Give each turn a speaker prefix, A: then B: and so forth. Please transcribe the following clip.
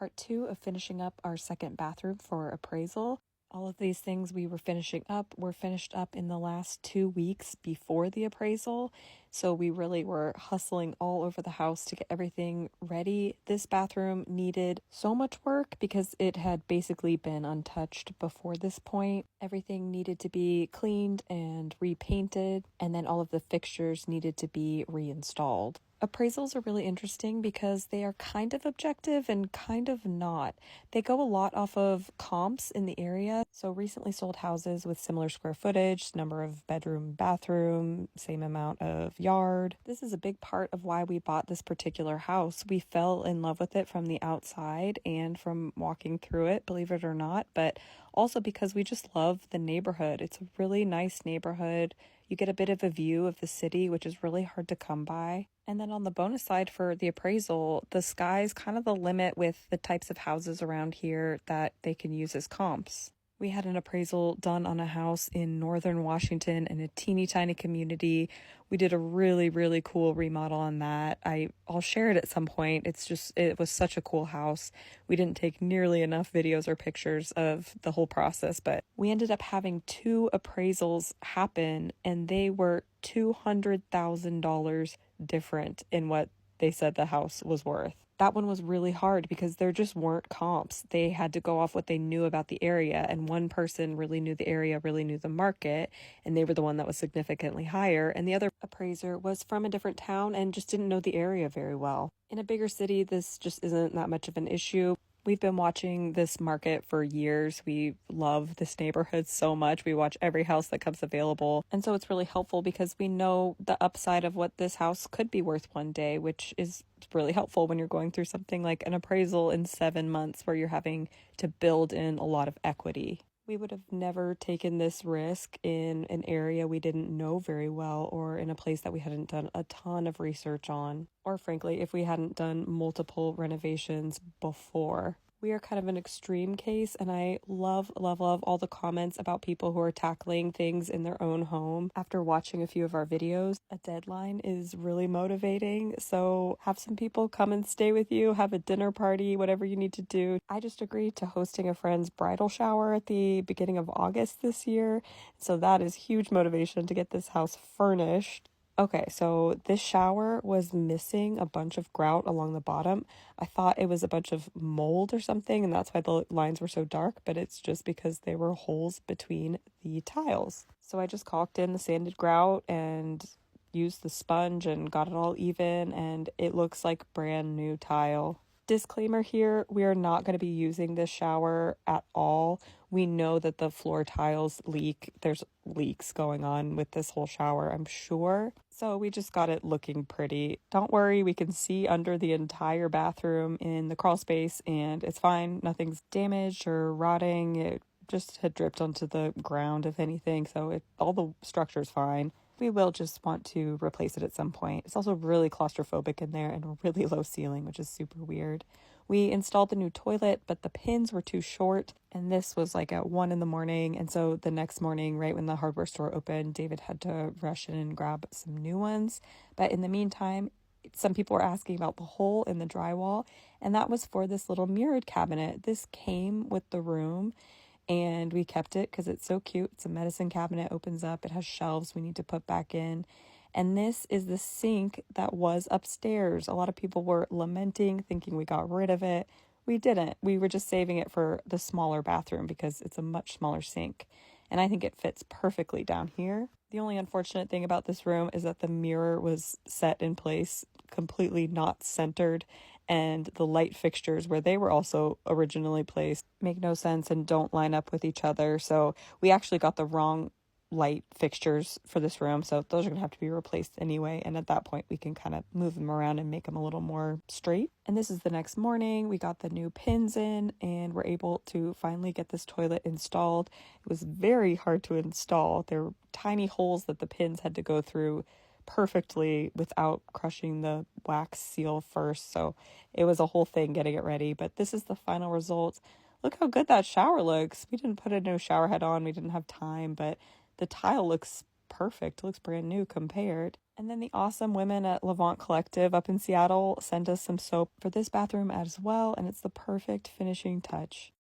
A: part 2 of finishing up our second bathroom for appraisal. All of these things we were finishing up were finished up in the last 2 weeks before the appraisal. So we really were hustling all over the house to get everything ready. This bathroom needed so much work because it had basically been untouched before this point. Everything needed to be cleaned and repainted, and then all of the fixtures needed to be reinstalled. Appraisals are really interesting because they are kind of objective and kind of not. They go a lot off of comps in the area. So recently sold houses with similar square footage, number of bedroom, bathroom, same amount of yard. This is a big part of why we bought this particular house. We fell in love with it from the outside and from walking through it, believe it or not, but also because we just love the neighborhood. It's a really nice neighborhood. You get a bit of a view of the city, which is really hard to come by. And then on the bonus side for the appraisal, the sky's kind of the limit with the types of houses around here that they can use as comps. We had an appraisal done on a house in northern Washington in a teeny tiny community. We did a really, really cool remodel on that. I'll share it at some point. It was such a cool house. We didn't take nearly enough videos or pictures of the whole process, but we ended up having 2 appraisals happen, and they were $200,000 different in what they said the house was worth. That one was really hard because there just weren't comps. They had to go off what they knew about the area, and one person really knew the area, really knew the market, and they were the one that was significantly higher, and the other appraiser was from a different town and just didn't know the area very well. In a bigger city, this just isn't that much of an issue. We've been watching this market for years. We love this neighborhood so much. We watch every house that comes available. And so it's really helpful because we know the upside of what this house could be worth one day, which is really helpful when you're going through something like an appraisal in 7 months where you're having to build in a lot of equity. We would have never taken this risk in an area we didn't know very well, or in a place that we hadn't done a ton of research on, or frankly, if we hadn't done multiple renovations before. We are kind of an extreme case, and I love, love, love all the comments about people who are tackling things in their own home. After watching a few of our videos, a deadline is really motivating, so have some people come and stay with you, have a dinner party, whatever you need to do. I just agreed to hosting a friend's bridal shower at the beginning of August this year, so that is huge motivation to get this house furnished. Okay, so this shower was missing a bunch of grout along the bottom. I thought it was a bunch of mold or something, and that's why the lines were so dark, but it's just because there were holes between the tiles. So I just caulked in the sanded grout and used the sponge and got it all even, and it looks like brand new tile. Disclaimer here, we are not going to be using this shower at all. We know that the floor tiles leak. There's leaks going on with this whole shower, I'm sure. So we just got it looking pretty. Don't worry, we can see under the entire bathroom in the crawl space, and it's fine. Nothing's damaged or rotting. It just had dripped onto the ground, if anything, so all the structure's fine. We will just want to replace it at some point. It's also really claustrophobic in there and a really low ceiling, which is super weird. We installed the new toilet, but the pins were too short, and this was like at 1 a.m, and so the next morning, right when the hardware store opened, David had to rush in and grab some new ones. But in the meantime, some people were asking about the hole in the drywall, and that was for this little mirrored cabinet. This came with the room, and we kept it because it's so cute. It's a medicine cabinet, opens up, it has shelves we need to put back in. And this is the sink that was upstairs. A lot of people were lamenting, thinking we got rid of it. We didn't. We were just saving it for the smaller bathroom because it's a much smaller sink. And I think it fits perfectly down here. The only unfortunate thing about this room is that the mirror was set in place completely not centered, and the light fixtures where they were also originally placed make no sense and don't line up with each other. So we actually got the wrong light fixtures for this room, so those are gonna have to be replaced anyway, and at that point we can kind of move them around and make them a little more straight. And this is the next morning. We got the new pins in and we're able to finally get this toilet installed. It was very hard to install. There were tiny holes that the pins had to go through perfectly without crushing the wax seal first, so it was a whole thing getting it ready, but this is the final result. Look how good that shower looks. We didn't put a new shower head on, we didn't have time, but the tile looks perfect. It looks brand new compared. And then the awesome women at AVANT Collective up in Seattle sent us some soap for this bathroom as well, and it's the perfect finishing touch.